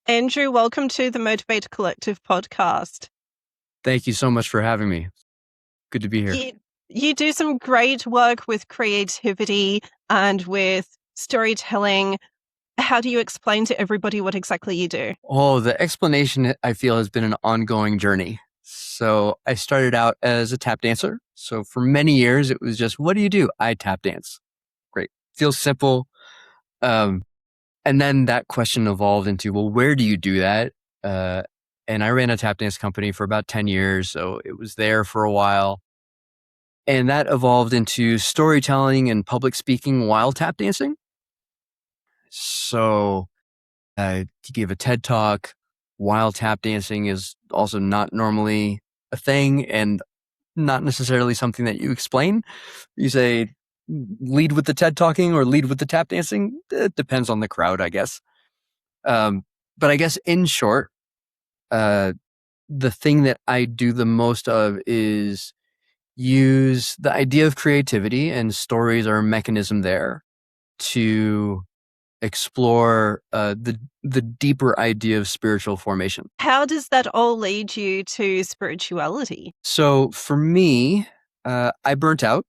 Andrew, welcome to the Motivate Collective podcast. Thank you so much for having me. Good to be here. You do some great work with creativity and with storytelling. How do you explain to everybody what exactly you do? Oh, the explanation, I feel, has been an ongoing journey. So I started out as a tap dancer. So for many years, it was just, what do you do? I tap dance. Great. Feels simple. And then that question evolved into, well, where do you do that? And I ran a tap dance company for about 10 years. So it was there for a while. And that evolved into storytelling and public speaking while tap dancing. So he gave a TED talk while tap dancing is also not normally a thing and not necessarily something that you explain. You say, lead with the TED talking or lead with the tap dancing. It depends on the crowd, I guess. But I guess in short, the thing that I do the most of is use the idea of creativity, and stories are a mechanism there to explore the deeper idea of spiritual formation. How does that all lead you to spirituality? So for me, I burnt out.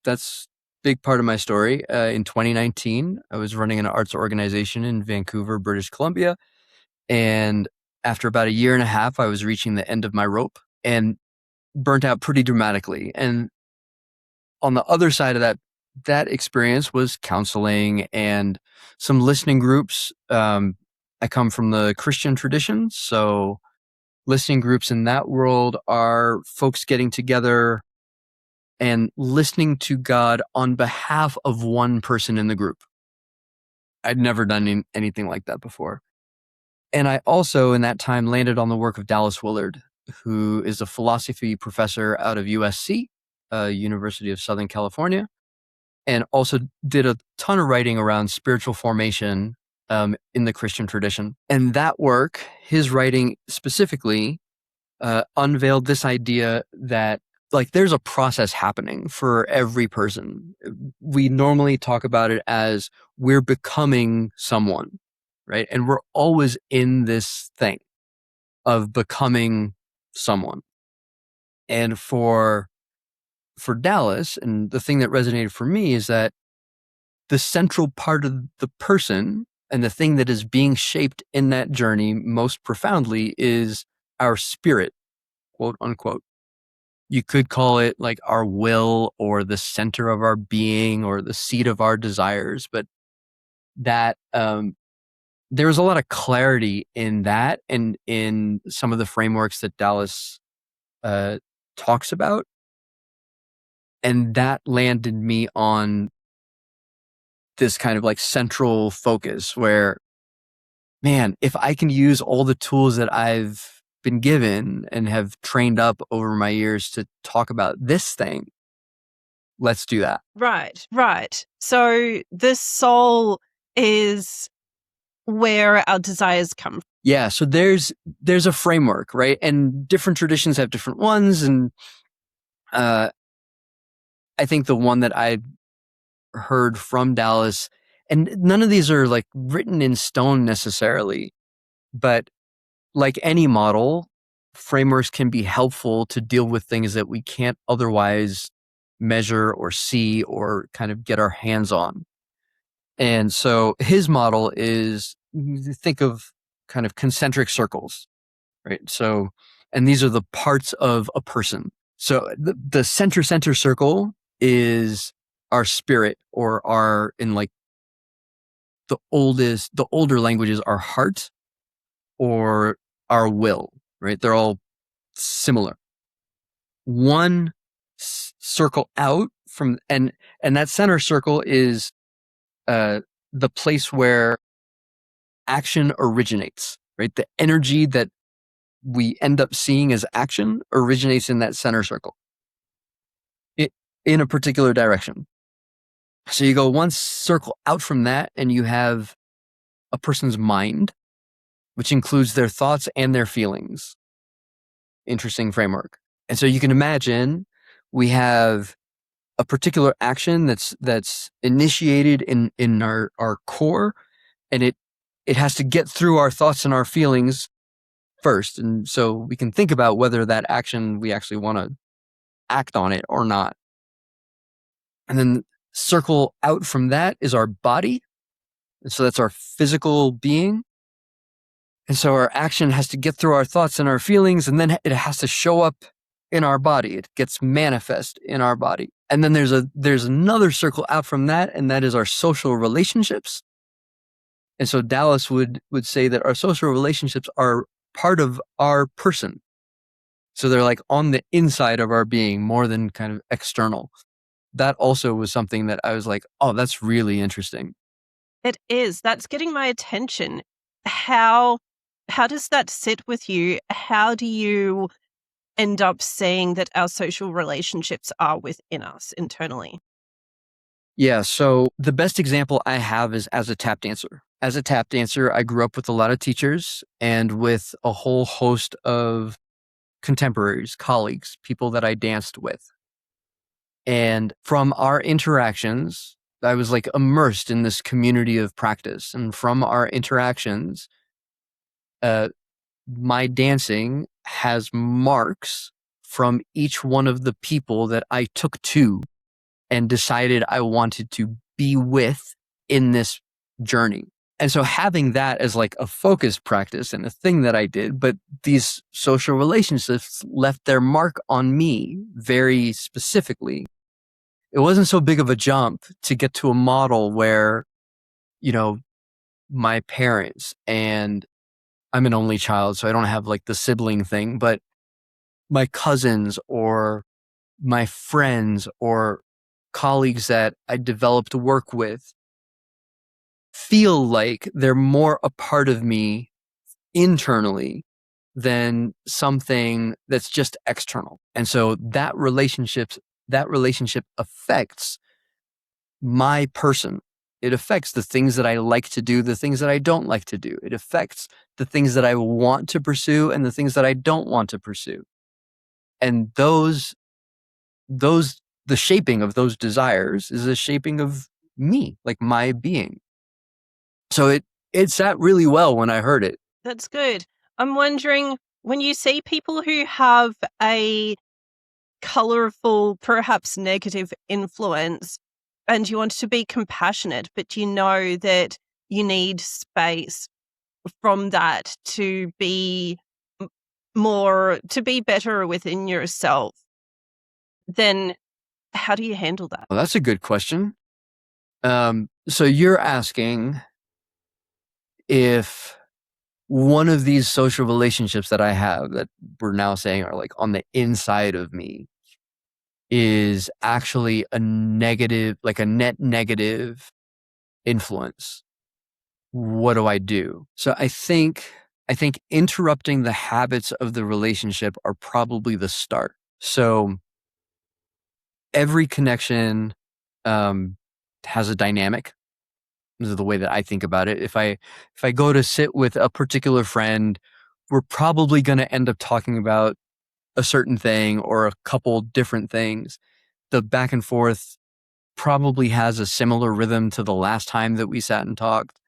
That's a big part of my story. In 2019, I was running an arts organization in Vancouver, British Columbia. And after about a year and a half, I was reaching the end of my rope and burnt out pretty dramatically. And on the other side of that experience was counseling and some listening groups. I come from the Christian tradition, so listening groups in that world are folks getting together and listening to God on behalf of one person in the group. I'd never done anything like that before. And I also, in that time, landed on the work of Dallas Willard, who is a philosophy professor out of USC, University of Southern California, and also did a ton of writing around spiritual formation in the Christian tradition. And that work, his writing specifically, unveiled this idea that there's a process happening for every person. We normally talk about it as we're becoming someone, right? And we're always in this thing of becoming someone. And for Dallas, and the thing that resonated for me is that the central part of the person and the thing that is being shaped in that journey most profoundly is our spirit, quote unquote. You could call it like our will or the center of our being or the seat of our desires, but that there's a lot of clarity in that and in some of the frameworks that Dallas talks about. And that landed me on this kind of like central focus where, man, if I can use all the tools that I've been given and have trained up over my years to talk about this thing, let's do that. Right. So the soul is where our desires come from. Yeah. So there's a framework, right? And different traditions have different ones. And I think the one that I heard from Dallas, and none of these are like written in stone necessarily, but like any model, frameworks can be helpful to deal with things that we can't otherwise measure or see or kind of get our hands on. And so his model is, think of kind of concentric circles, right? So, and these are the parts of a person. So the center circle is our spirit, or our, in like the older languages, our heart or our will, right? They're all similar. One circle out from, and that center circle is the place where action originates, right? The energy that we end up seeing as action originates in that center circle in a particular direction. So you go one circle out from that and you have a person's mind, which includes their thoughts and their feelings. Interesting framework. And so you can imagine we have a particular action that's initiated in our core, and it it has to get through our thoughts and our feelings first. And so we can think about whether that action, we actually want to act on it or not. And then circle out from that is our body. And so that's our physical being. And so our action has to get through our thoughts and our feelings, and then it has to show up in our body. It gets manifest in our body. And then there's another circle out from that, and that is our social relationships. And so Dallas would say that our social relationships are part of our person. So they're like on the inside of our being more than kind of external. That also was something that I was like, oh, that's really interesting. It is. That's getting my attention. How does that sit with you? How do you end up seeing that our social relationships are within us internally? Yeah, so the best example I have is as a tap dancer. As a tap dancer, I grew up with a lot of teachers and with a whole host of contemporaries, colleagues, people that I danced with. And from our interactions, I was like immersed in this community of practice. And from our interactions, my dancing has marks from each one of the people that I took to and decided I wanted to be with in this journey. And so having that as like a focus practice and a thing that I did, but these social relationships left their mark on me very specifically. It wasn't so big of a jump to get to a model where, you know, my parents, and I'm an only child, so I don't have like the sibling thing, but my cousins or my friends or colleagues that I developed work with feel like they're more a part of me internally than something that's just external. And so that relationship affects my person. It affects the things that I like to do, the things that I don't like to do. It affects the things that I want to pursue and the things that I don't want to pursue. And the shaping of those desires is a shaping of me, like my being. So it sat really well when I heard it. That's good. I'm wondering, when you see people who have a colorful, perhaps negative influence, and you want to be compassionate, but you know that you need space from that to be better within yourself, then how do you handle that? Well, that's a good question. So you're asking if one of these social relationships that I have that we're now saying are like on the inside of me is actually a negative, like a net negative influence. What do I do? So I think interrupting the habits of the relationship are probably the start. So every connection has a dynamic. This is the way that I think about it. If I go to sit with a particular friend, we're probably going to end up talking about a certain thing or a couple different things. The back and forth probably has a similar rhythm to the last time that we sat and talked.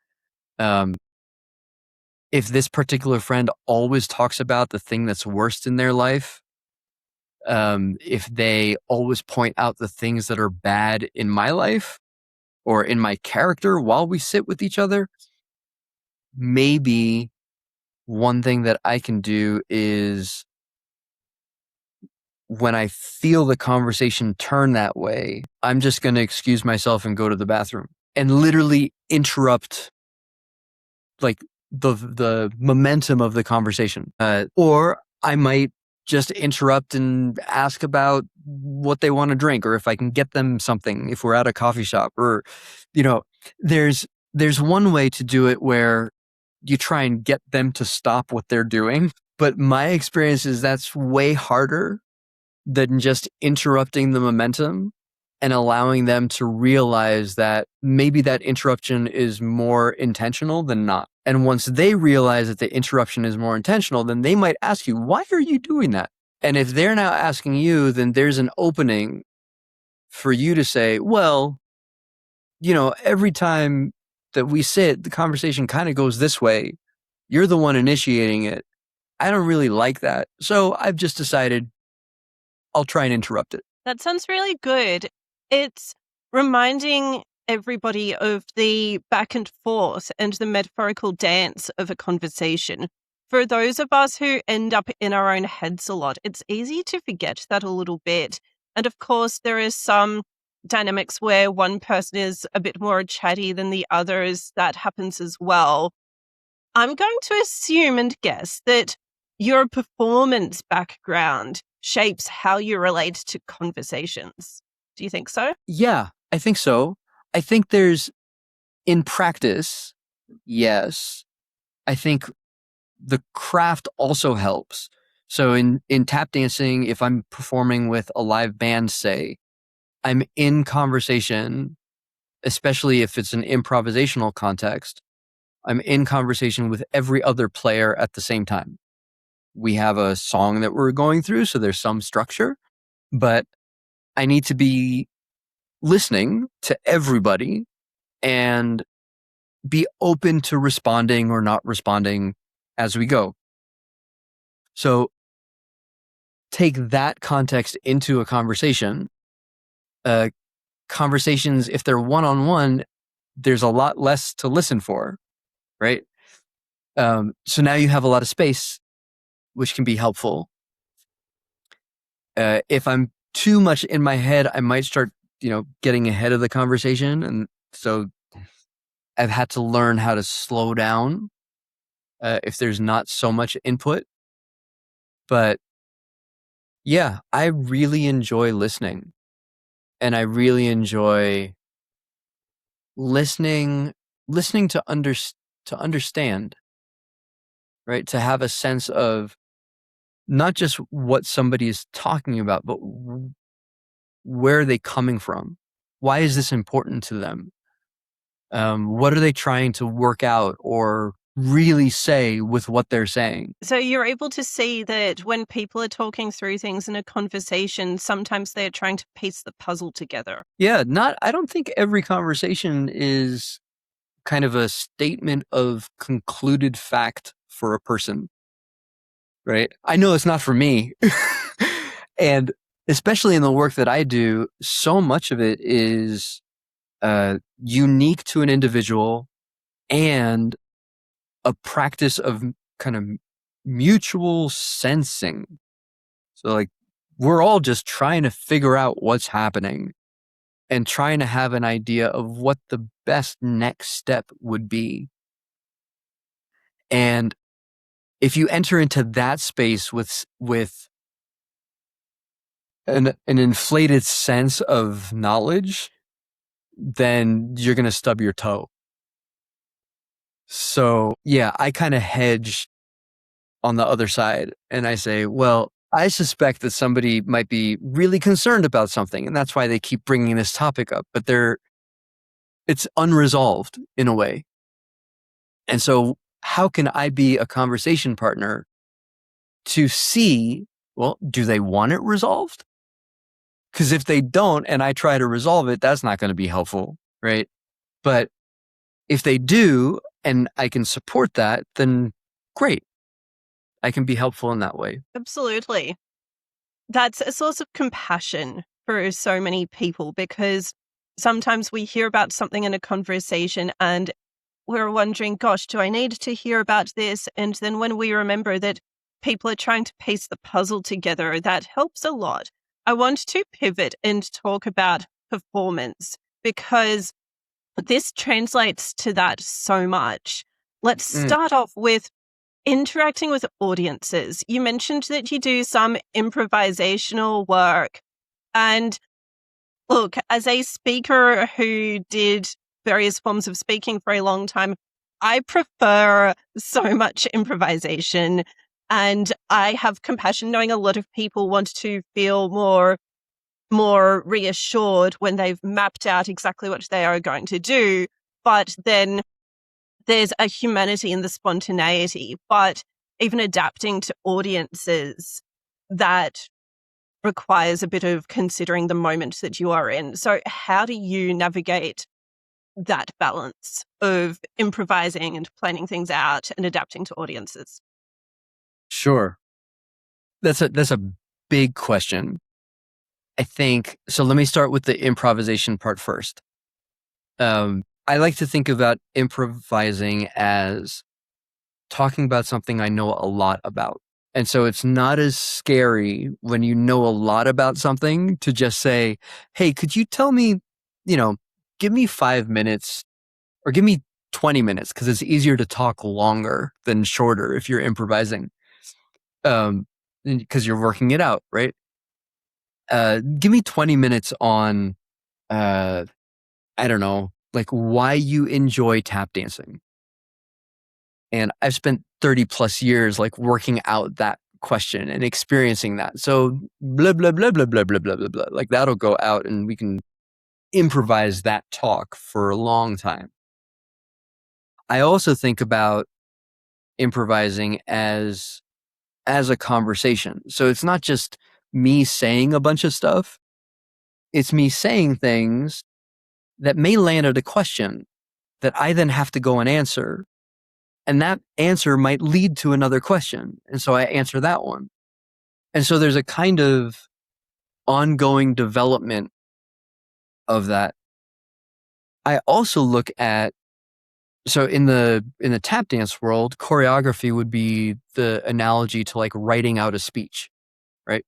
If this particular friend always talks about the thing that's worst in their life, if they always point out the things that are bad in my life or in my character while we sit with each other, maybe one thing that I can do is when I feel the conversation turn that way, I'm just going to excuse myself and go to the bathroom and literally interrupt like the momentum of the conversation. Or I might just interrupt and ask about what they want to drink, or if I can get them something, if we're at a coffee shop, or, you know, there's one way to do it where you try and get them to stop what they're doing. But my experience is that's way harder than just interrupting the momentum and allowing them to realize that maybe that interruption is more intentional than not. And once they realize that the interruption is more intentional, then they might ask you, why are you doing that? And if they're now asking you, then there's an opening for you to say, well, you know, every time that we sit, the conversation kind of goes this way. You're the one initiating it. I don't really like that. So I've just decided I'll try and interrupt it. That sounds really good. It's reminding everybody of the back and forth and the metaphorical dance of a conversation. For those of us who end up in our own heads a lot, it's easy to forget that a little bit. And of course, there is some dynamics where one person is a bit more chatty than the others. That happens as well. I'm going to assume and guess that your performance background shapes how you relate to conversations. Do you think so? Yeah, I think so. I think there's, in practice, yes. I think the craft also helps. So in tap dancing, if I'm performing with a live band, say, I'm in conversation, especially if it's an improvisational context, I'm in conversation with every other player at the same time. We have a song that we're going through, so there's some structure, but I need to be listening to everybody and be open to responding or not responding as we go. So take that context into a conversation. Conversations, if they're one-on-one, there's a lot less to listen for, right? So now you have a lot of space, which can be helpful. If I'm too much in my head, I might start, getting ahead of the conversation. And so I've had to learn how to slow down if there's not so much input. But yeah, I really enjoy listening. And I really enjoy listening to understand, right? To have a sense of not just what somebody is talking about, but where are they coming from? Why is this important to them? What are they trying to work out or really say with what they're saying? So you're able to see that when people are talking through things in a conversation, sometimes they're trying to piece the puzzle together. Yeah, I don't think every conversation is kind of a statement of concluded fact for a person, right? I know it's not for me. And especially in the work that I do, so much of it is unique to an individual and a practice of kind of mutual sensing. So like we're all just trying to figure out what's happening and trying to have an idea of what the best next step would be. And if you enter into that space with an inflated sense of knowledge, then you're going to stub your toe. So yeah, I kind of hedge on the other side and I say, well, I suspect that somebody might be really concerned about something and that's why they keep bringing this topic up, but it's unresolved in a way. And so how can I be a conversation partner to see, well, do they want it resolved? Because if they don't and I try to resolve it, that's not going to be helpful, right? But if they do and I can support that, then great. I can be helpful in that way. Absolutely. That's a source of compassion for so many people because sometimes we hear about something in a conversation and we're wondering, gosh, do I need to hear about this? And then when we remember that people are trying to piece the puzzle together, that helps a lot. I want to pivot and talk about performance because this translates to that so much. Let's start off with interacting with audiences. You mentioned that you do some improvisational work. And look, as a speaker who did various forms of speaking for a long time, I prefer so much improvisation. And I have compassion knowing a lot of people want to feel more reassured when they've mapped out exactly what they are going to do. But then there's a humanity in the spontaneity. But even adapting to audiences, that requires a bit of considering the moment that you are in. So how do you navigate that balance of improvising and planning things out and adapting to audiences? Sure. That's a big question. I think so. Let me start with the improvisation part first. I like to think about improvising as talking about something I know a lot about. And so it's not as scary when you know a lot about something to just say, hey, could you tell me, give me 5 minutes or give me 20 minutes because it's easier to talk longer than shorter if you're improvising. Because you're working it out, right? Give me 20 minutes on, I don't know, like why you enjoy tap dancing. And I've spent 30 plus years like working out that question and experiencing that. So blah, blah, blah, blah, blah, blah, blah, blah, blah. Like that'll go out and we can improvise that talk for a long time. I also think about improvising as a conversation. So it's not just me saying a bunch of stuff. It's me saying things that may land at a question that I then have to go and answer. And that answer might lead to another question. And so I answer that one. And so there's a kind of ongoing development of that. I also look at, so in the tap dance world, choreography would be the analogy to like writing out a speech, right?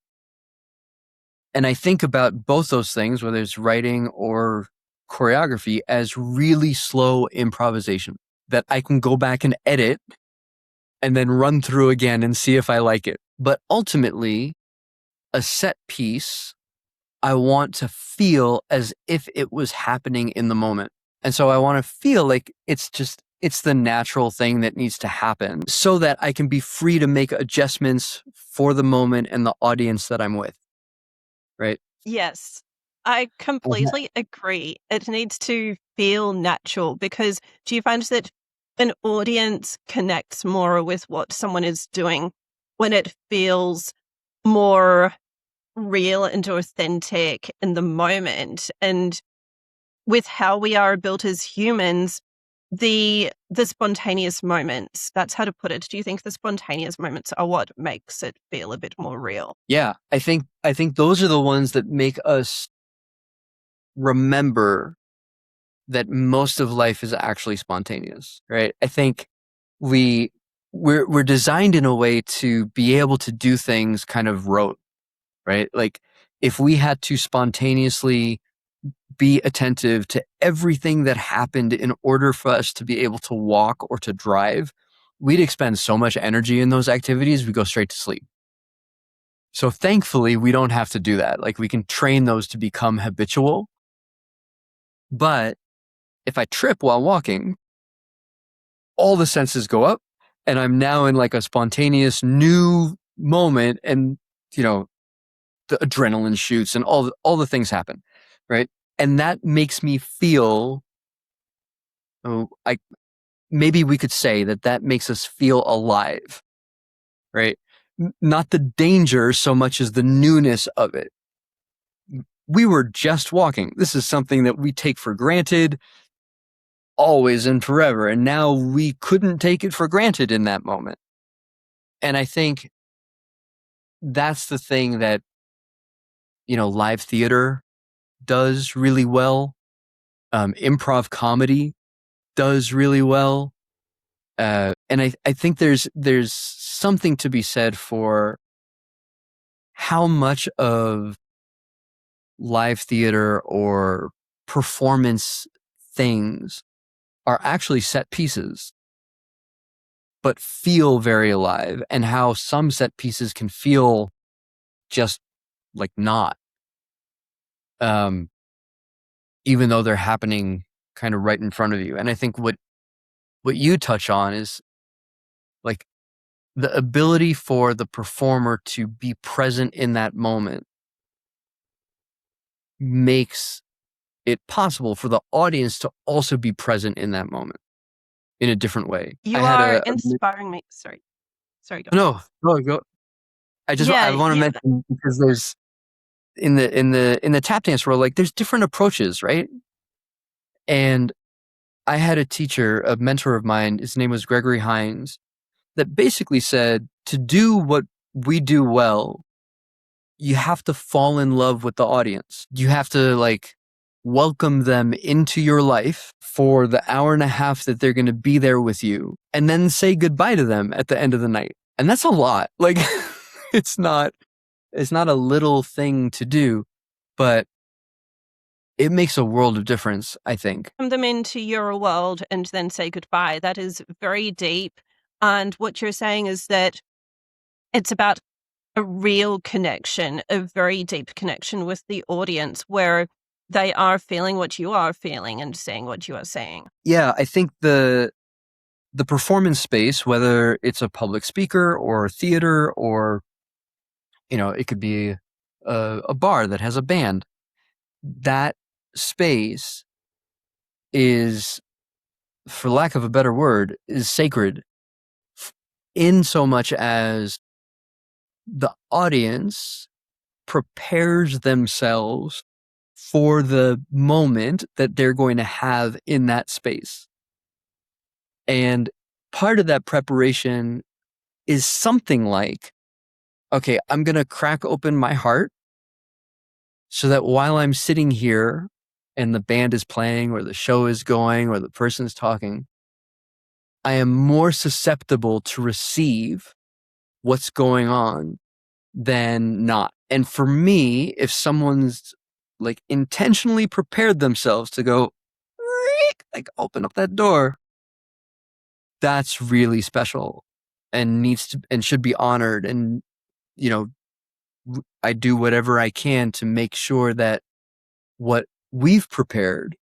And I think about both those things, whether it's writing or choreography, as really slow improvisation that I can go back and edit and then run through again and see if I like it. But ultimately, a set piece, I want to feel as if it was happening in the moment. And so I want to feel like it's the natural thing that needs to happen so that I can be free to make adjustments for the moment and the audience that I'm with. Right? Yes, I completely agree. It needs to feel natural because do you find that an audience connects more with what someone is doing when it feels more real and authentic in the moment? And with how we are built as humans, the spontaneous moments, that's how to put it. Do you think the spontaneous moments are what makes it feel a bit more real? Yeah, I think those are the ones that make us remember that most of life is actually spontaneous, right? I think we're designed in a way to be able to do things kind of rote, right? Like if we had to spontaneously be attentive to everything that happened in order for us to be able to walk or to drive, we'd expend so much energy in those activities, we go straight to sleep. So thankfully, we don't have to do that. Like we can train those to become habitual. But if I trip while walking, all the senses go up and I'm now in like a spontaneous new moment and, the adrenaline shoots and all the things happen, right? And that makes me feel, maybe we could say that makes us feel alive, right? Not the danger so much as the newness of it. We were just walking. This is something that we take for granted always and forever. And now we couldn't take it for granted in that moment. And I think that's the thing that, live theater does really well. Improv comedy does really well. And I think there's something to be said for how much of live theater or performance things are actually set pieces, but feel very alive, and how some set pieces can feel just like not, even though they're happening kind of right in front of you. And I think what you touch on is like the ability for the performer to be present in that moment makes it possible for the audience to also be present in that moment in a different way. You are inspiring me. Sorry, go. No, go. I want to Yeah. mention because there's in the tap dance world, like there's different approaches, right? And I had a teacher, a mentor of mine, his name was Gregory Hines, that basically said to do what we do well, you have to fall in love with the audience. You have to like welcome them into your life for the hour and a half that they're going to be there with you, and then say goodbye to them at the end of the night. And that's a lot. Like it's not a little thing to do, but it makes a world of difference, I think. Come them into your world and then say goodbye. That is very deep. And what you're saying is that it's about a real connection, a very deep connection with the audience where they are feeling what you are feeling and saying what you are saying. Yeah, I think the performance space, whether it's a public speaker or theater or, it could be a bar that has a band, that space is, for lack of a better word, is sacred in so much as the audience prepares themselves for the moment that they're going to have in that space. And part of that preparation is something like, okay, I'm going to crack open my heart so that while I'm sitting here and the band is playing or the show is going or the person's talking, I am more susceptible to receive what's going on than not. And for me, if someone's like intentionally prepared themselves to go, like open up that door, that's really special and needs to and should be honored. And, I do whatever I can to make sure that what we've prepared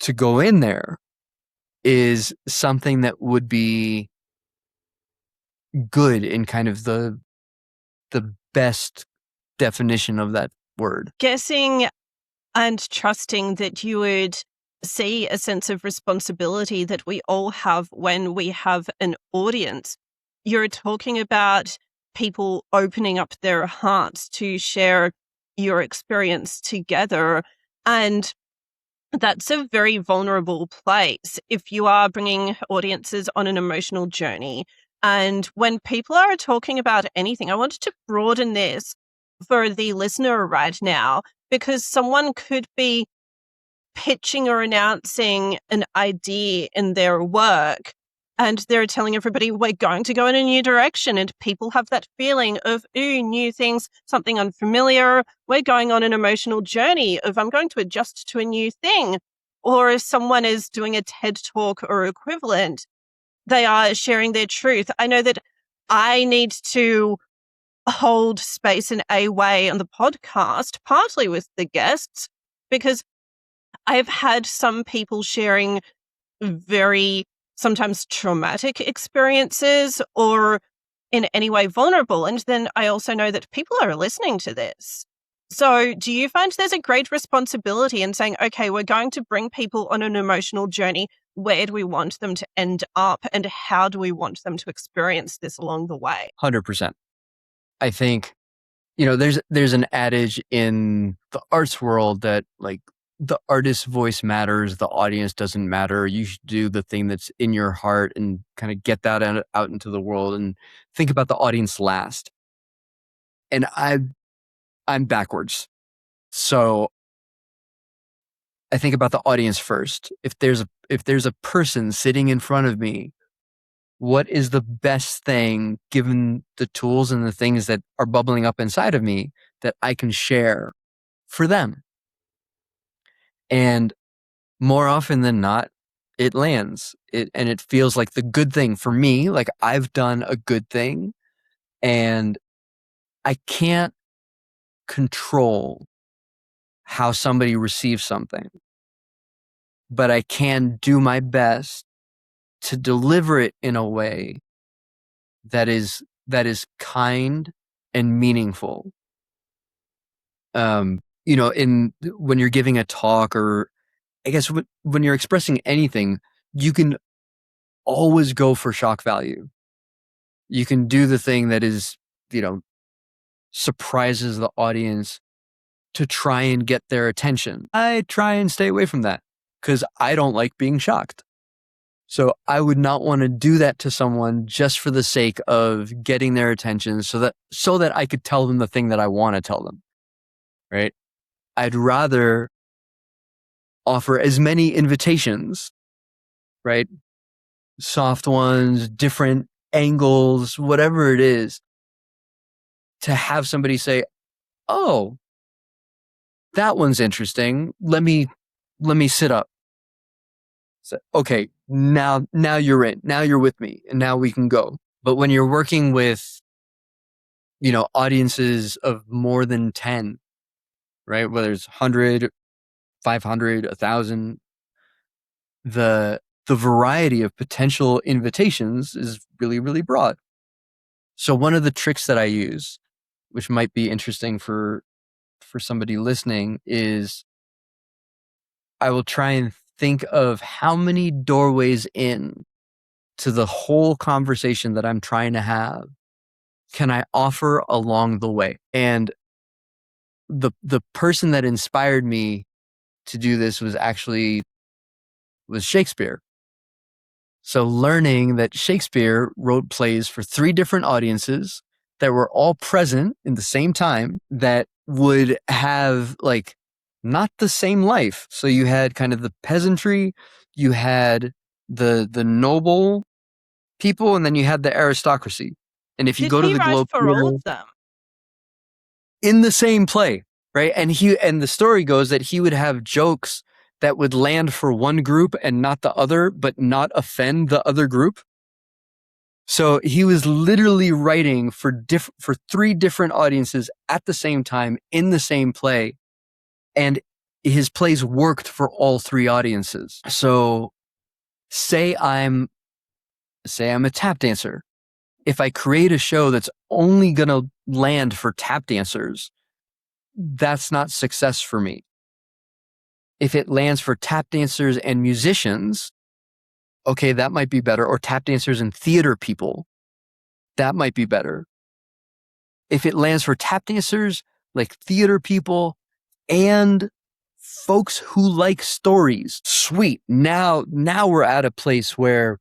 to go in there is something that would be good in kind of the best definition of that word. Guessing and trusting that you would see a sense of responsibility that we all have when we have an audience. You're talking about people opening up their hearts to share your experience together. And that's a very vulnerable place if you are bringing audiences on an emotional journey. And when people are talking about anything, I wanted to broaden this for the listener right now, because someone could be pitching or announcing an idea in their work and they're telling everybody we're going to go in a new direction, and people have that feeling of, ooh, new things, something unfamiliar. We're going on an emotional journey of I'm going to adjust to a new thing. Or if someone is doing a TED talk or equivalent, they are sharing their truth. I know that I need to hold space in a way on the podcast, partly with the guests, because I've had some people sharing very sometimes traumatic experiences or in any way vulnerable. And then I also know that people are listening to this. So do you find there's a great responsibility in saying, okay, we're going to bring people on an emotional journey. Where do we want them to end up? And how do we want them to experience this along the way? 100%. I think, there's an adage in the arts world that like the artist's voice matters, the audience doesn't matter. You should do the thing that's in your heart and kind of get that out into the world and think about the audience last. And I'm backwards. So I think about the audience first. If there's a person sitting in front of me, what is the best thing, given the tools and the things that are bubbling up inside of me, that I can share for them? And more often than not, it lands. And it feels like the good thing for me, like I've done a good thing, and I can't control how somebody receives something, but I can do my best to deliver it in a way that is kind and meaningful. When you're giving a talk, or I guess when you're expressing anything, you can always go for shock value. You can do the thing that is, surprises the audience to try and get their attention. I try and stay away from that. because I don't like being shocked. So I would not want to do that to someone just for the sake of getting their attention so that I could tell them the thing that I want to tell them. Right? I'd rather offer as many invitations, right? Soft ones, different angles, whatever it is, to have somebody say, "Oh, that one's interesting. Let me sit up." So, okay, now you're in. Now you're with me, and now we can go. But when you're working with, audiences of more than 10, right? Whether it's 100, 500, 1,000, the variety of potential invitations is really, really broad. So one of the tricks that I use, which might be interesting for somebody listening, is I will try and think of how many doorways in to the whole conversation that I'm trying to have can I offer along the way. And the person that inspired me to do this was Shakespeare. So learning that Shakespeare wrote plays for 3 different audiences that were all present in the same time, that would have not the same life. So you had kind of the peasantry, you had the noble people, and then you had the aristocracy. And if you Did go to he the write Globe for all Theatre, of them? in the same play, right? And the story goes that he would have jokes that would land for one group and not the other, but not offend the other group. So he was literally writing for 3 different audiences at the same time in the same play, and his plays worked for all 3 audiences. So say I'm a tap dancer. If I create a show that's only going to land for tap dancers, that's not success for me. If it lands for tap dancers and musicians, okay, that might be better. Or tap dancers and theater people, that might be better. If it lands for tap dancers, like theater people, and folks who like stories, sweet. Now we're at a place where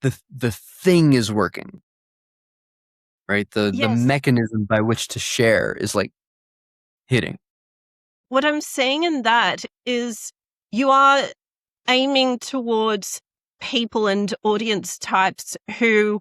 the thing is working, right? The Yes. mechanism by which to share is hitting. What I'm saying in that is you are aiming towards people and audience types who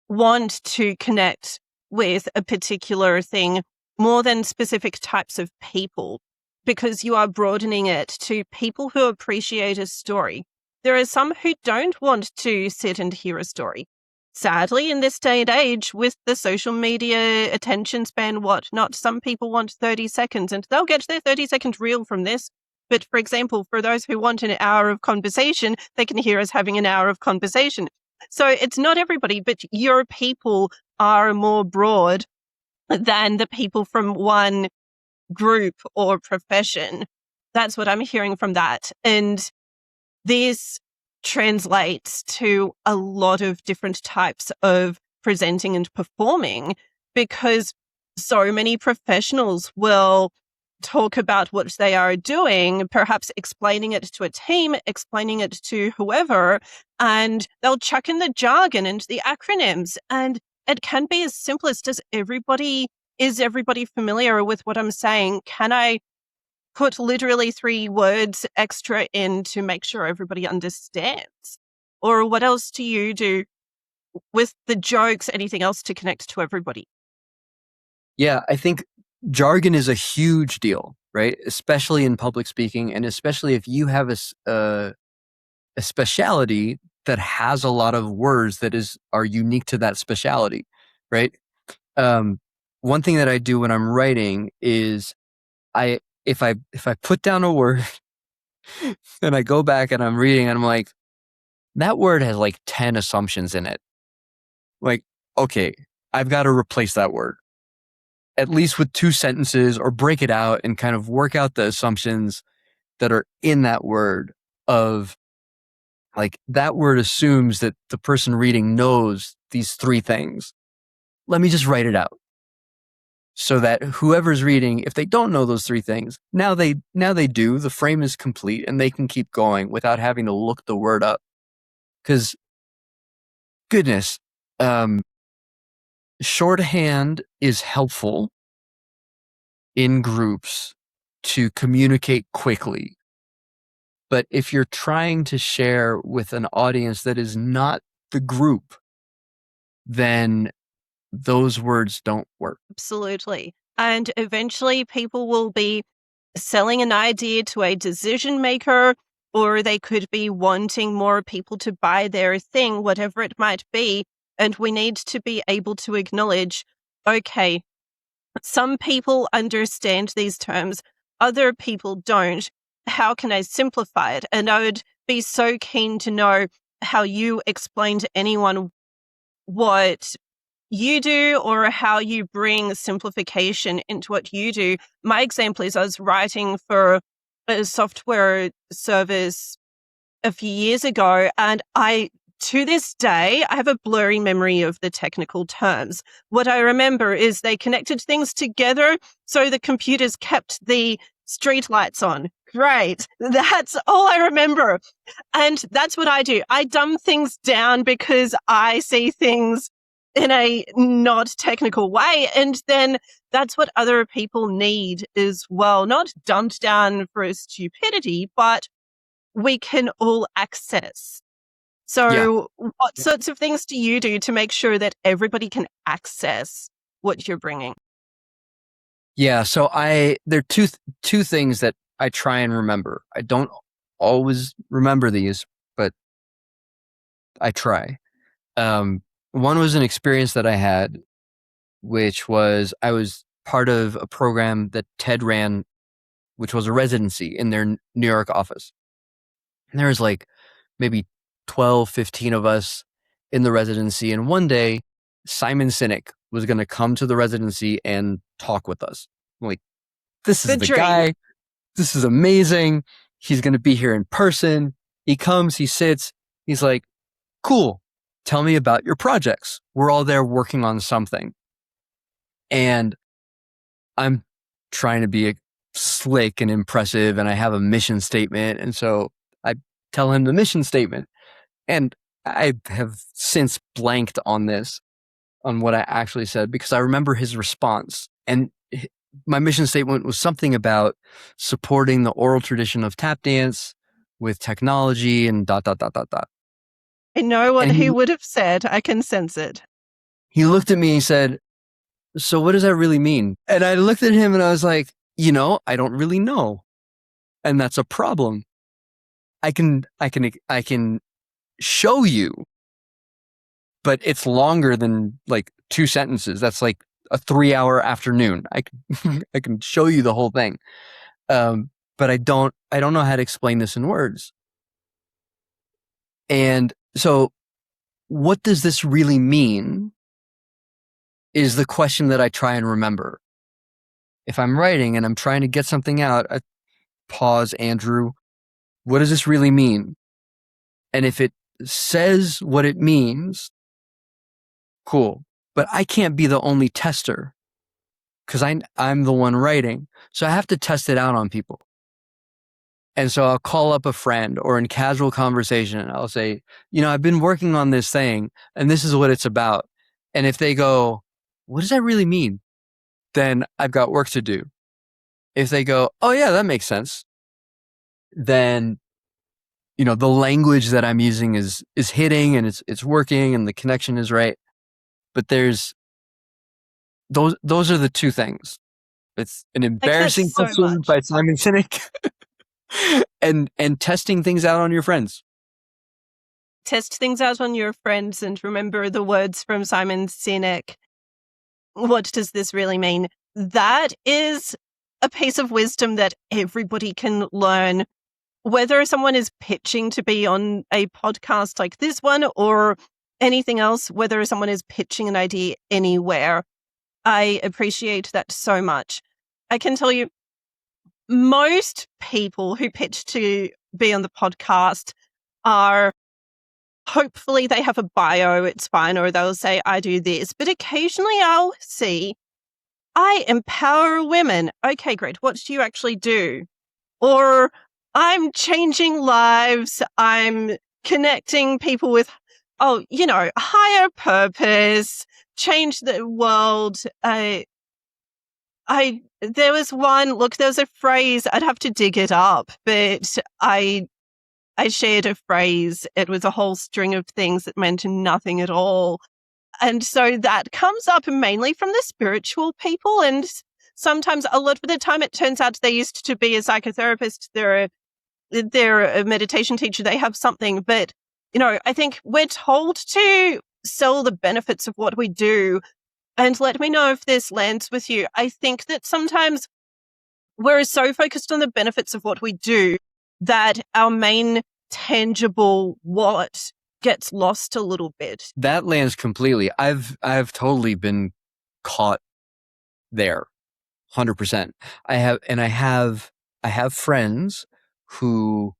want to connect with a particular thing more than specific types of people, because you are broadening it to people who appreciate a story. There are some who don't want to sit and hear a story. Sadly, in this day and age, with the social media attention span, whatnot, some people want 30 seconds and they'll get their 30-second reel from this. But for example, for those who want an hour of conversation, they can hear us having an hour of conversation. So it's not everybody, but your people are more broad than the people from one group or profession. That's what I'm hearing from that. And this translates to a lot of different types of presenting and performing, because so many professionals will talk about what they are doing, perhaps explaining it to a team, explaining it to whoever, and they'll chuck in the jargon and the acronyms. And it can be as simple as, is everybody familiar with what I'm saying? Can I put literally 3 words extra in to make sure everybody understands? Or what else do you do with the jokes? Anything else to connect to everybody? Yeah, I think jargon is a huge deal, right? Especially in public speaking, and especially if you have a specialty that has a lot of words that are unique to that specialty, right? One thing that I do when I'm writing is if I put down a word and I go back and I'm reading and I'm like, that word has 10 assumptions in it. Okay, I've got to replace that word, at least with 2 sentences, or break it out and kind of work out the assumptions that are in that word. Of that word assumes that the person reading knows these 3 things. Let me just write it out. so that whoever's reading, if they don't know those three things, now they do. The frame is complete and they can keep going without having to look the word up. Because, goodness, shorthand is helpful in groups to communicate quickly. But if you're trying to share with an audience that is not the group, then those words don't work. Absolutely. And eventually people will be selling an idea to a decision maker, or they could be wanting more people to buy their thing, whatever it might be. And we need to be able to acknowledge, okay, some people understand these terms, other people don't. How can I simplify it? And I would be so keen to know how you explain to anyone what you do or how you bring simplification into what you do. My example is I was writing for a software service a few years ago, and to this day, I have a blurry memory of the technical terms. What I remember is they connected things together so the computers kept the street lights on. Great. That's all I remember. And that's what I do. I dumb things down because I see things in a not technical way. And then that's what other people need as well. Not dumbed down for stupidity, but we can all access. So what sorts of things do you do to make sure that everybody can access what you're bringing? Yeah, so there are two things that I try and remember. I don't always remember these, but I try. One was an experience that I had, which was I was part of a program that TED ran, which was a residency in their New York office. And there was like maybe 12, 15 of us in the residency. And one day, Simon Sinek was going to come to the residency and talk with us. I'm like, this is the guy. This is amazing. He's going to be here in person. He comes, he sits. He's like, cool. Tell me about your projects. We're all there working on something. And I'm trying to be slick and impressive, and I have a mission statement. And so I tell him the mission statement. And I have since blanked on what I actually said, because I remember his response. And my mission statement was something about supporting the oral tradition of tap dance with technology and ... I know what he would have said. I can sense it. He looked at me and he said, so what does that really mean? And I looked at him and I was like, I don't really know. And that's a problem. I can show you, but it's longer than like 2 sentences. That's like a 3-hour afternoon. I can show you the whole thing. But I don't know how to explain this in words. And so what does this really mean is the question that I try and remember. If I'm writing and I'm trying to get something out, I pause, Andrew, what does this really mean? And if it says what it means, cool. But I can't be the only tester because I'm the one writing. So I have to test it out on people. And so I'll call up a friend, or in casual conversation, I'll say, I've been working on this thing and this is what it's about. And if they go, what does that really mean? Then I've got work to do. If they go, oh yeah, that makes sense, then the language that I'm using is hitting and it's working and the connection is right. But there's those are the two things. It's an embarrassing question by Simon Sinek. and testing things out on your friends. Test things out on your friends and remember the words from Simon Sinek. What does this really mean? That is a piece of wisdom that everybody can learn, whether someone is pitching to be on a podcast like this one or anything else, whether someone is pitching an idea anywhere. I appreciate that so much. I can tell you, most people who pitch to be on the podcast are, hopefully they have a bio, it's fine, or they'll say, I do this. But occasionally I'll see, I empower women. Okay, great. What do you actually do? Or I'm changing lives. I'm connecting people with, higher purpose, change the world. There was a phrase, I'd have to dig it up, but I shared a phrase. It was a whole string of things that meant nothing at all. And so that comes up mainly from the spiritual people. And sometimes, a lot of the time, it turns out they used to be a psychotherapist. They're a meditation teacher. They have something. But, I think we're told to sell the benefits of what we do. And let me know if this lands with you. I think that sometimes we're so focused on the benefits of what we do that our main tangible what gets lost a little bit. That lands completely. I've totally been caught there, 100%. I have friends who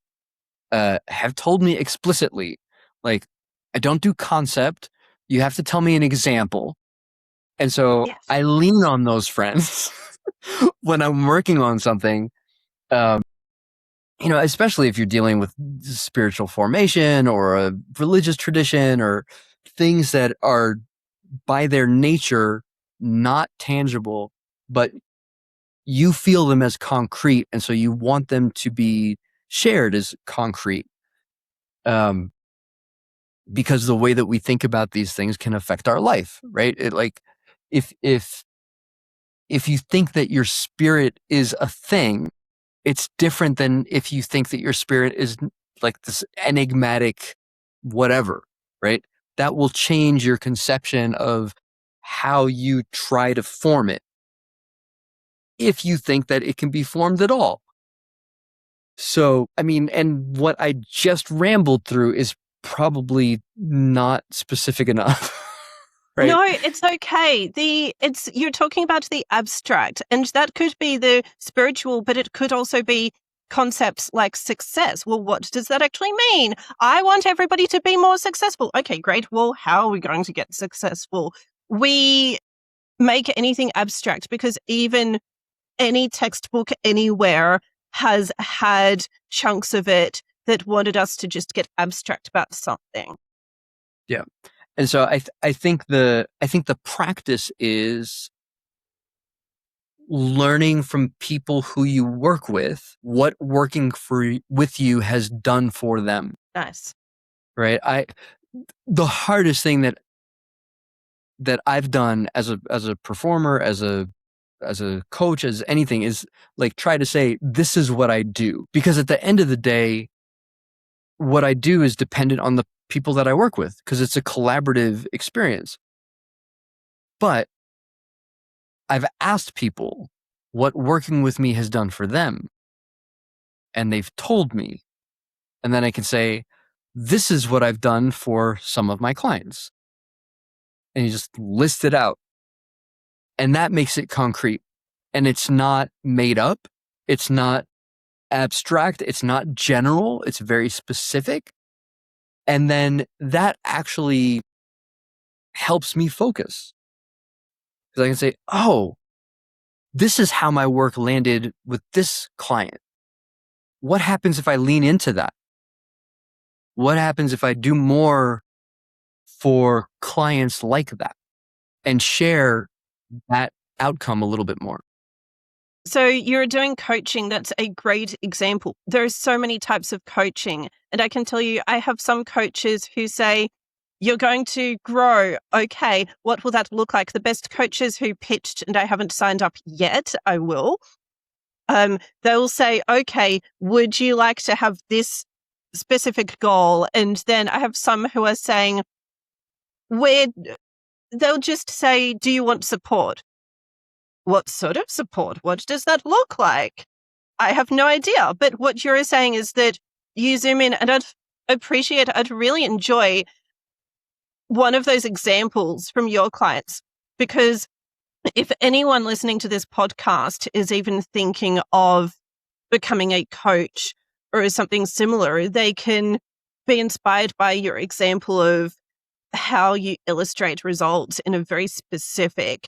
have told me explicitly, like, I don't do concept. You have to tell me an example. And so Yes. I lean on those friends when I'm working on something. Especially if you're dealing with spiritual formation or a religious tradition or things that are by their nature not tangible, but you feel them as concrete. And so you want them to be shared as concrete. Because the way that we think about these things can affect our life, right? If you think that your spirit is a thing, it's different than if you think that your spirit is like this enigmatic whatever, right? That will change your conception of how you try to form it, if you think that it can be formed at all. So, and what I just rambled through is probably not specific enough. Right? No, it's okay. You're talking about the abstract, and that could be the spiritual, but it could also be concepts like success. Well, what does that actually mean? I want everybody to be more successful. Okay, great. Well, how are we going to get successful? We make anything abstract because even any textbook anywhere has had chunks of it that wanted us to just get abstract about something. Yeah. And so I think the practice is learning from people who you work with what working with you has done for them. Nice. Right? The hardest thing that I've done as a performer, as a coach, as anything, is like try to say, this is what I do. Because at the end of the day, what I do is dependent on the people that I work with, because it's a collaborative experience. But I've asked people what working with me has done for them, and they've told me. And then I can say, this is what I've done for some of my clients. And you just list it out. And that makes it concrete. And it's not made up. It's not abstract. It's not general. It's very specific. And then that actually helps me focus. Because I can say, oh, this is how my work landed with this client. What happens if I lean into that? What happens if I do more for clients like that and share that outcome a little bit more? So you're doing coaching. That's a great example. There are so many types of coaching. And I can tell you, I have some coaches who say, you're going to grow. Okay, what will that look like? The best coaches who pitched, and I haven't signed up yet, I will. They'll say, okay, would you like to have this specific goal? And then I have some who are saying, they'll just say, do you want support? What sort of support? What does that look like? I have no idea. But what you're saying is that you zoom in, and I'd really enjoy one of those examples from your clients, because if anyone listening to this podcast is even thinking of becoming a coach or something similar, they can be inspired by your example of how you illustrate results in a very specific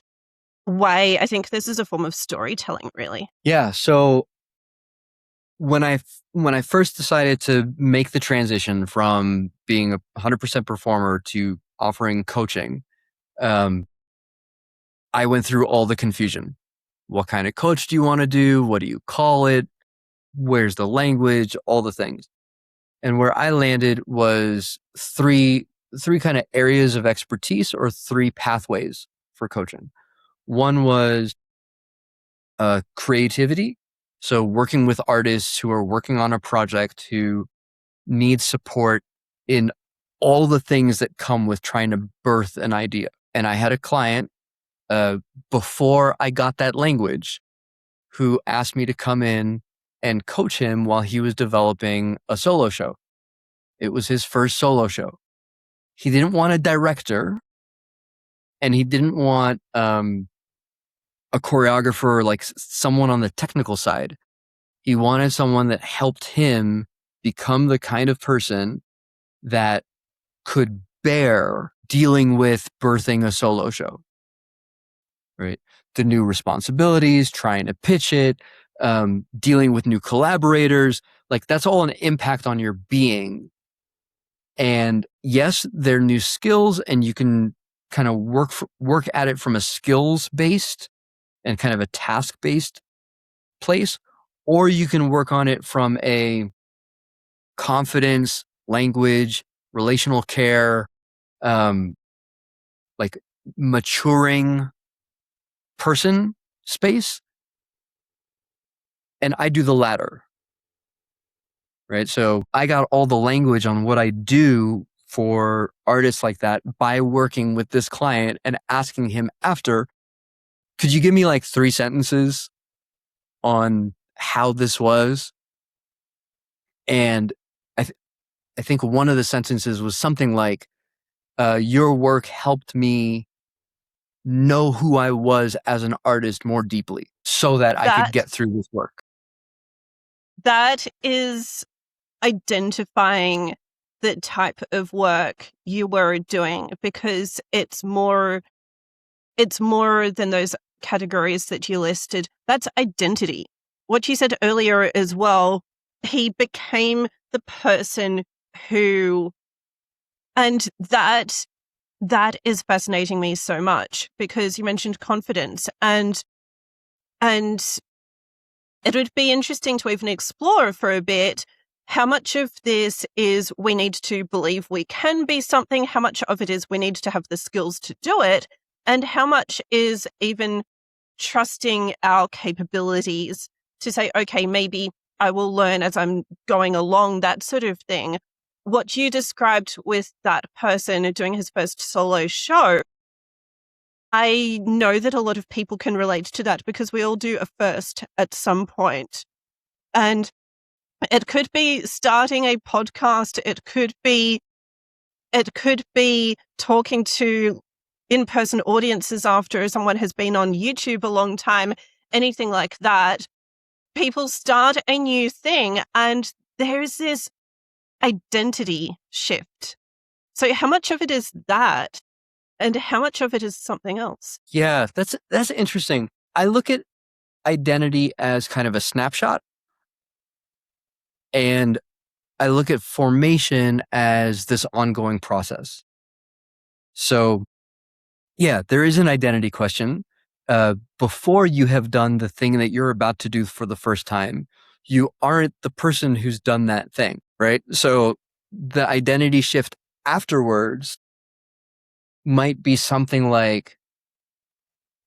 way. I think this is a form of storytelling, really. Yeah. So when I first decided to make the transition from being a 100% performer to offering coaching, I went through all the confusion. What kind of coach do you want to do? What do you call it? Where's the language? All the things. And where I landed was three kind of areas of expertise, or three pathways for coaching. One was creativity. So working with artists who are working on a project who need support in all the things that come with trying to birth an idea. And I had a client before I got that language who asked me to come in and coach him while he was developing a solo show. It was his first solo show. He didn't want a director, and he didn't want a choreographer, like someone on the technical side. He wanted someone that helped him become the kind of person that could bear dealing with birthing a solo show, right? The new responsibilities, trying to pitch it, dealing with new collaborators, like that's all an impact on your being. And yes, they're new skills, and you can kind of work at it from a skills based and kind of a task based place, or you can work on it from a confidence, language, relational care, like maturing person space. And I do the latter, right? So I got all the language on what I do for artists like that by working with this client and asking him after, could you give me like 3 sentences on how this was? And I think one of the sentences was something like, your work helped me know who I was as an artist more deeply so that I could get through this work. That is identifying the type of work you were doing, because it's more than those categories that you listed. That's identity. What you said earlier as well, he became the person who, and that is fascinating me so much, because you mentioned confidence, and it would be interesting to even explore for a bit how much of this is we need to believe we can be something, how much of it is we need to have the skills to do it, and how much is even trusting our capabilities to say, okay, maybe I will learn as I'm going along, that sort of thing. What you described with that person doing his first solo show, I know that a lot of people can relate to that, because we all do a first at some point. And it could be starting a podcast. It could be talking to in-person audiences after someone has been on YouTube a long time, anything like that. People start a new thing and there's this identity shift. So how much of it is that, and how much of it is something else? Yeah, that's interesting. I look at identity as kind of a snapshot, and I look at formation as this ongoing process. So yeah, there is an identity question. Before you have done the thing that you're about to do for the first time, you aren't the person who's done that thing, right? So the identity shift afterwards might be something like,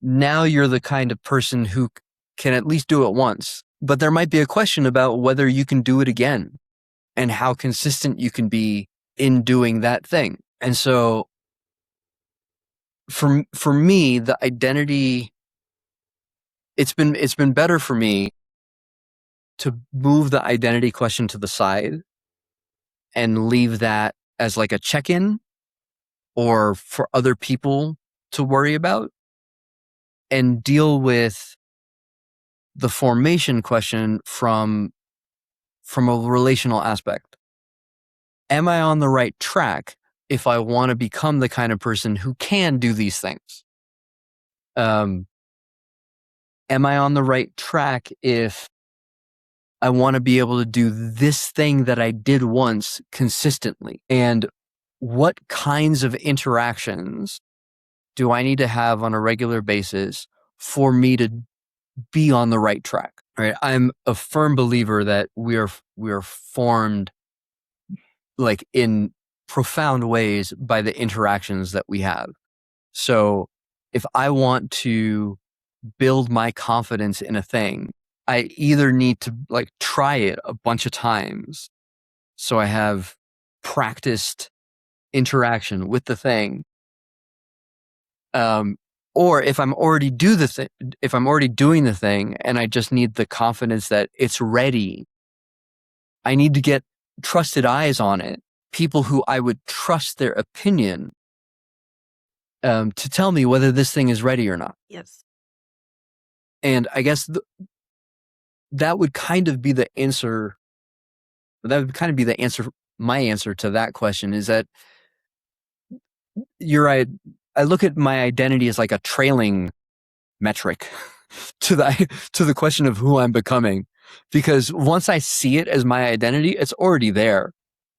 now you're the kind of person who can at least do it once, but there might be a question about whether you can do it again and how consistent you can be in doing that thing. And so for me, the identity, it's been better for me to move the identity question to the side and leave that as like a check-in or for other people to worry about, and deal with the formation question from a relational aspect. Am I on the right track if I want to become the kind of person who can do these things? am I on the right track if I want to be able to do this thing that I did once consistently? And what kinds of interactions do I need to have on a regular basis for me to be on the right track? Right? I'm a firm believer that we are formed like in profound ways by the interactions that we have. So if I want to build my confidence in a thing, I either need to like try it a bunch of times so I have practiced interaction with the thing. Or if I'm already if I'm already doing the thing and I just need the confidence that it's ready, I need to get trusted eyes on it, people who I would trust their opinion to tell me whether this thing is ready or not. Yes. And I guess that would kind of be the answer. That would kind of be the answer. My answer to that question is that you're right. I look at my identity as like a trailing metric to the question of who I'm becoming, because once I see it as my identity, it's already there,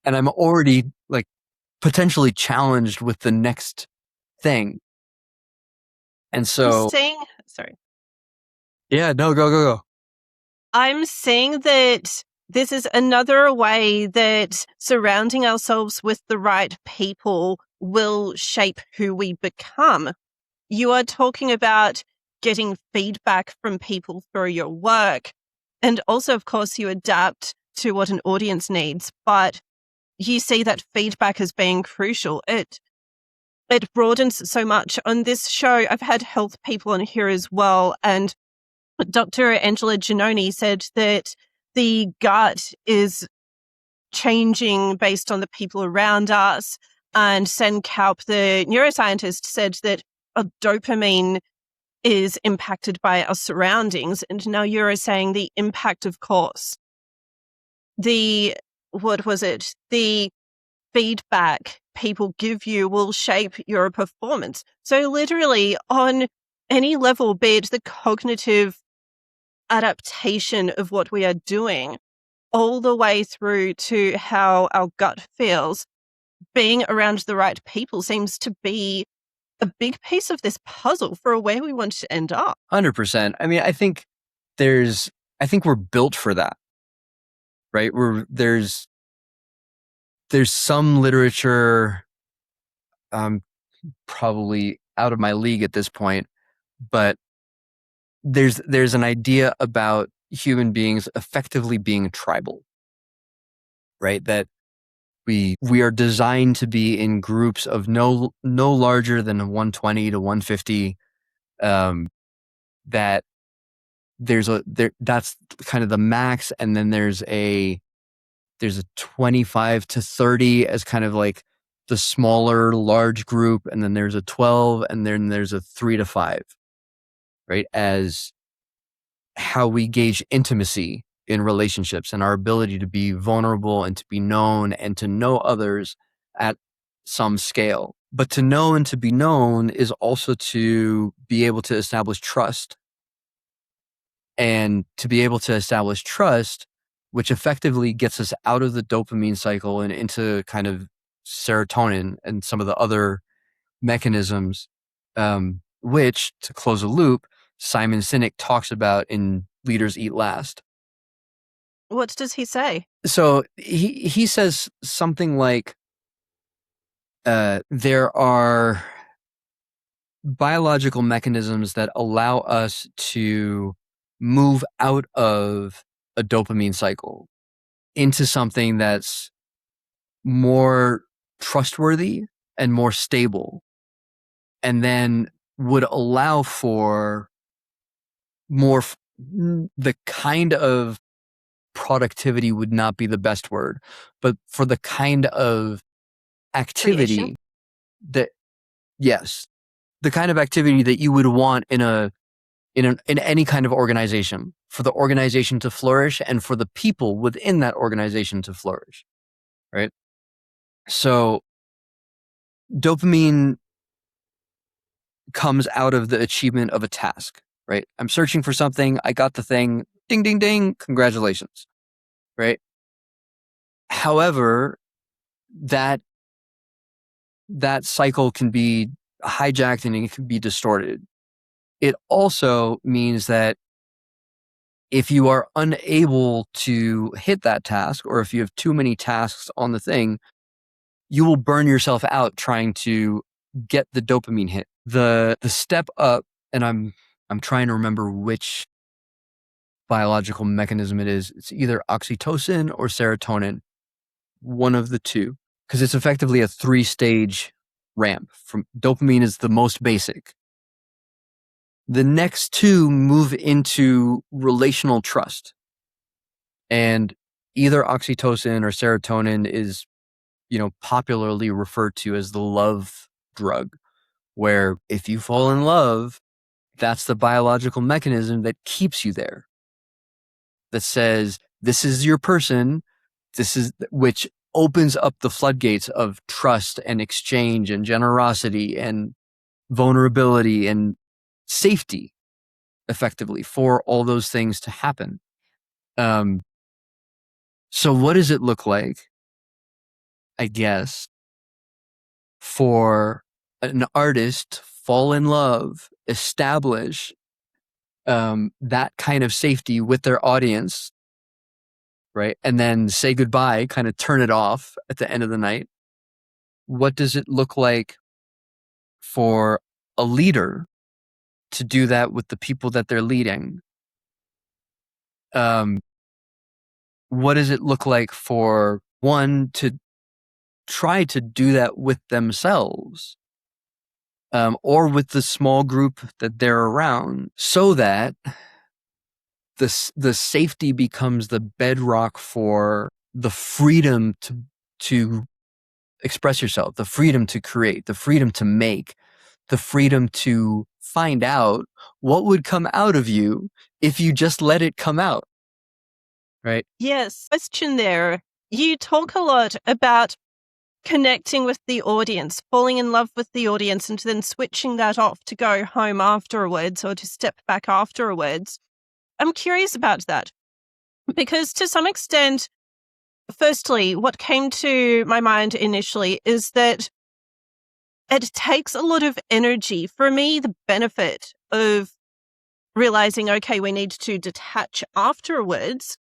and I'm already like potentially challenged with the next thing. And so, sorry. Yeah, no, go. I'm saying that this is another way that surrounding ourselves with the right people will shape who we become. You are talking about getting feedback from people through your work. And also, of course, you adapt to what an audience needs, but you see that feedback as being crucial. It broadens so much. On this show, I've had health people on here as well, and Dr. Angela Giannoni said that the gut is changing based on the people around us. And Sen Kaup, the neuroscientist, said that dopamine is impacted by our surroundings. And now you're saying the impact, of course, the feedback people give you will shape your performance. So literally on any level, be it the cognitive adaptation of what we are doing, all the way through to how our gut feels, being around the right people seems to be a big piece of this puzzle for where we want to end up. 100%. I mean, I think we're built for that, right? There's some literature, probably out of my league at this point, but there's an idea about human beings effectively being tribal, right? That we are designed to be in groups of no larger than 120 to 150. That that's kind of the max, and then there's a 25 to 30 as kind of like the smaller large group, and then there's a 12, and then there's a 3 to 5, right? As how we gauge intimacy in relationships and our ability to be vulnerable and to be known and to know others at some scale. But to know and to be known is also to be able to establish trust. And to be able to establish trust, which effectively gets us out of the dopamine cycle and into kind of serotonin and some of the other mechanisms, which, to close a loop, Simon Sinek talks about in Leaders Eat Last. What does he say? So he says something like, there are biological mechanisms that allow us to move out of a dopamine cycle into something that's more trustworthy and more stable, and then would allow for more the kind of productivity would not be the best word, but for the kind of activity Creation? that, yes, the kind of activity that you would want in any kind of organization, for the organization to flourish and for the people within that organization to flourish, right? So dopamine comes out of the achievement of a task. right? I'm searching for something. I got the thing. Ding, ding, ding. Congratulations, right? However, that cycle can be hijacked and it can be distorted. It also means that if you are unable to hit that task, or if you have too many tasks on the thing, you will burn yourself out trying to get the dopamine hit. The step up, and I'm trying to remember which biological mechanism it is. It's either oxytocin or serotonin, one of the two, because it's effectively a 3-stage ramp. From dopamine is the most basic. The next two move into relational trust. And either oxytocin or serotonin is, popularly referred to as the love drug, where if you fall in love, that's the biological mechanism that keeps you there. That says, this is your person, which opens up the floodgates of trust and exchange and generosity and vulnerability and safety, effectively, for all those things to happen. So what does it look like, I guess, for an artist fall in love, establish that kind of safety with their audience, right? And then say goodbye, kind of turn it off at the end of the night? What does it look like for a leader to do that with the people that they're leading? What does it look like for one to try to do that with themselves, or with the small group that they're around, so that the safety becomes the bedrock for the freedom to express yourself, the freedom to create, the freedom to make, the freedom to find out what would come out of you if you just let it come out, right? Yes. Question there. You talk a lot about connecting with the audience, falling in love with the audience, and then switching that off to go home afterwards or to step back afterwards. I'm curious about that because to some extent, firstly, what came to my mind initially is that it takes a lot of energy. For me, the benefit of realizing, okay, we need to detach afterwards,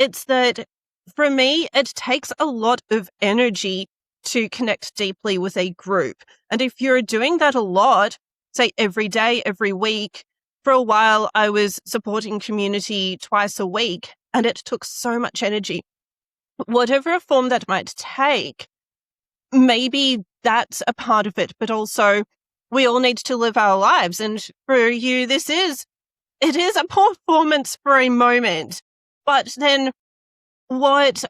it's that for me, it takes a lot of energy to connect deeply with a group. And if you're doing that a lot, say every day, every week, for a while, I was supporting community twice a week, and it took so much energy. Whatever form that might take, maybe that's a part of it, but also we all need to live our lives. And for you, it is a performance for a moment. But then what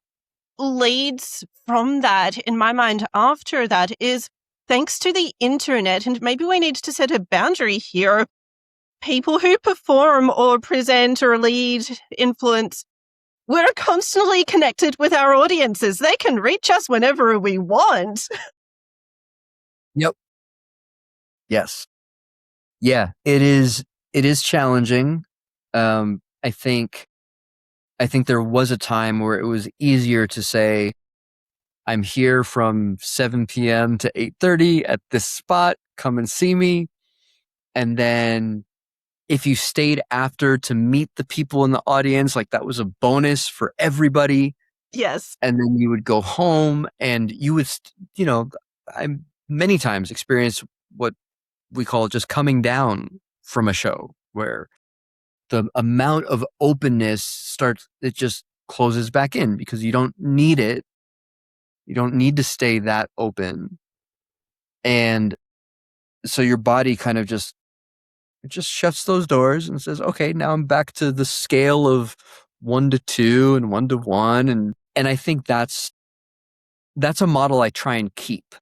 leads from that, in my mind, after that is thanks to the internet, and maybe we need to set a boundary here. People who perform or present or lead, influence, we're constantly connected with our audiences. They can reach us whenever we want. Yep. Yes. Yeah, it is challenging. I think there was a time where it was easier to say, I'm here from 7 p.m. to 8:30 at this spot, come and see me. And then if you stayed after to meet the people in the audience, like that was a bonus for everybody. Yes. And then you would go home and you would, I many times experienced what we call just coming down from a show, where the amount of openness it just closes back in because you don't need it. You don't need to stay that open. And so your body kind of just shuts those doors and says, okay, now I'm back to the scale of 1 to 2 and 1 to 1. And I think that's a model I try and keep,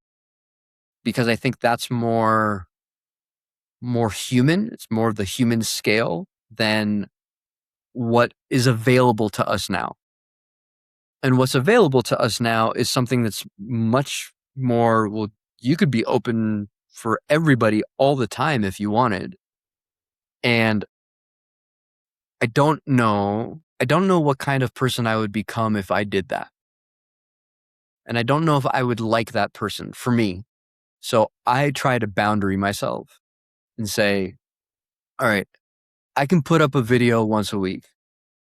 because I think that's more human. It's more of the human scale than what is available to us now. And what's available to us now is something that's much more, well, you could be open for everybody all the time if you wanted. And I don't know what kind of person I would become if I did that. And I don't know if I would like that person for me. So I try to boundary myself and say, all right, I can put up a video once a week.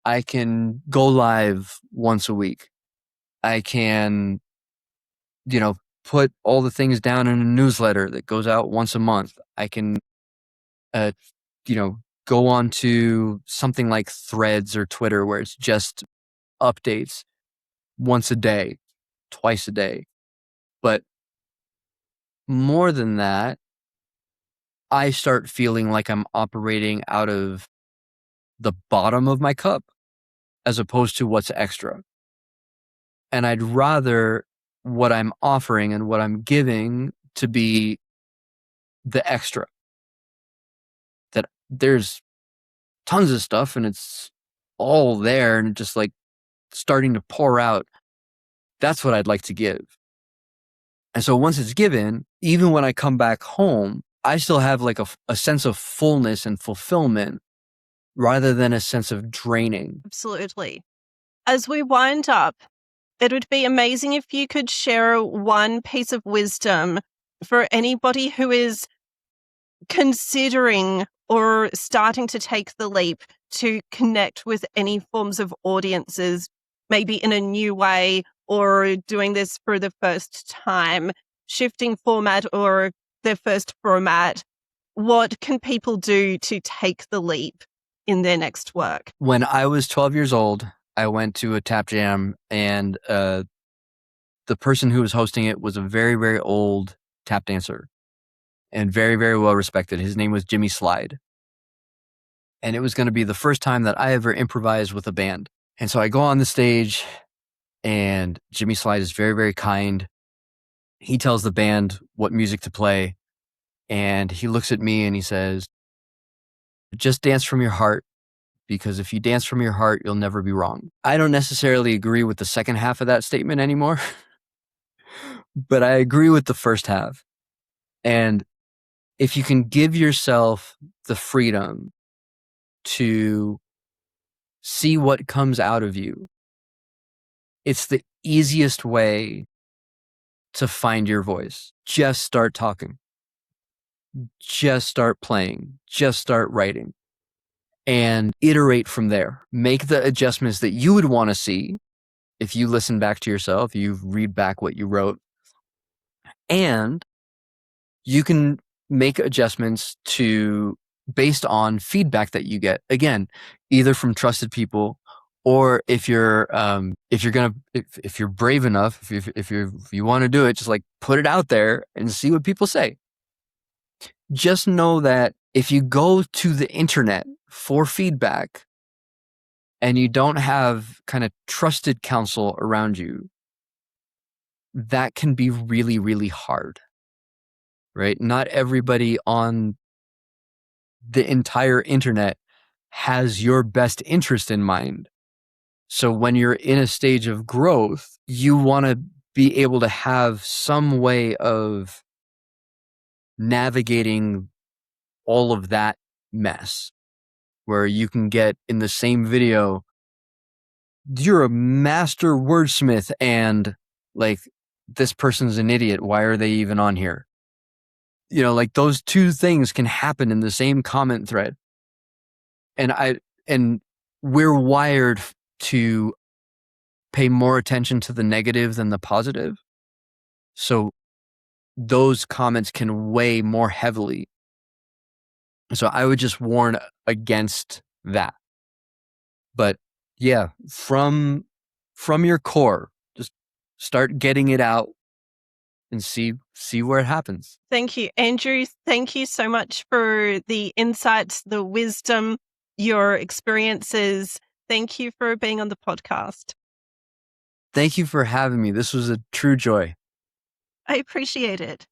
I can go live once a week. I can, put all the things down in a newsletter that goes out once a month. I can, go on to something like Threads or Twitter where it's just updates once a day, twice a day. But more than that, I start feeling like I'm operating out of the bottom of my cup as opposed to what's extra. And I'd rather what I'm offering and what I'm giving to be the extra. That there's tons of stuff and it's all there and just like starting to pour out. That's what I'd like to give. And so once it's given, even when I come back home, I still have like a sense of fullness and fulfillment rather than a sense of draining. Absolutely. As we wind up, it would be amazing if you could share one piece of wisdom for anybody who is considering or starting to take the leap to connect with any forms of audiences, maybe in a new way or doing this for the first time, shifting format or their first format. What can people do to take the leap in their next work? When I was 12 years old, I went to a tap jam and the person who was hosting it was a very, very old tap dancer and very, very well respected. His name was Jimmy Slyde. And it was going to be the first time that I ever improvised with a band. And so I go on the stage and Jimmy Slyde is very, very kind. He tells the band what music to play. And he looks at me and he says, just dance from your heart, because if you dance from your heart, you'll never be wrong. I don't necessarily agree with the second half of that statement anymore, but I agree with the first half. And if you can give yourself the freedom to see what comes out of you, it's the easiest way to find your voice. Just start talking. Just start playing. Just start writing. And iterate from there. Make the adjustments that you would want to see if you listen back to yourself, you read back what you wrote. And you can make adjustments based on feedback that you get. Again, either from trusted people, or if you're brave enough, if you want to do it, just like put it out there and see what people say. Just know that if you go to the internet for feedback and you don't have kind of trusted counsel around you, that can be really, really hard, right? Not everybody on the entire internet has your best interest in mind. So when you're in a stage of growth, you want to be able to have some way of navigating all of that mess, where you can get in the same video, you're a master wordsmith and like this person's an idiot. Why are they even on here? Like those two things can happen in the same comment thread. And we're wired to pay more attention to the negative than the positive. So those comments can weigh more heavily. So I would just warn against that. But yeah, from your core, just start getting it out and see where it happens. Thank you, Andrew. Thank you so much for the insights, the wisdom, your experiences. Thank you for being on the podcast. Thank you for having me. This was a true joy. I appreciate it.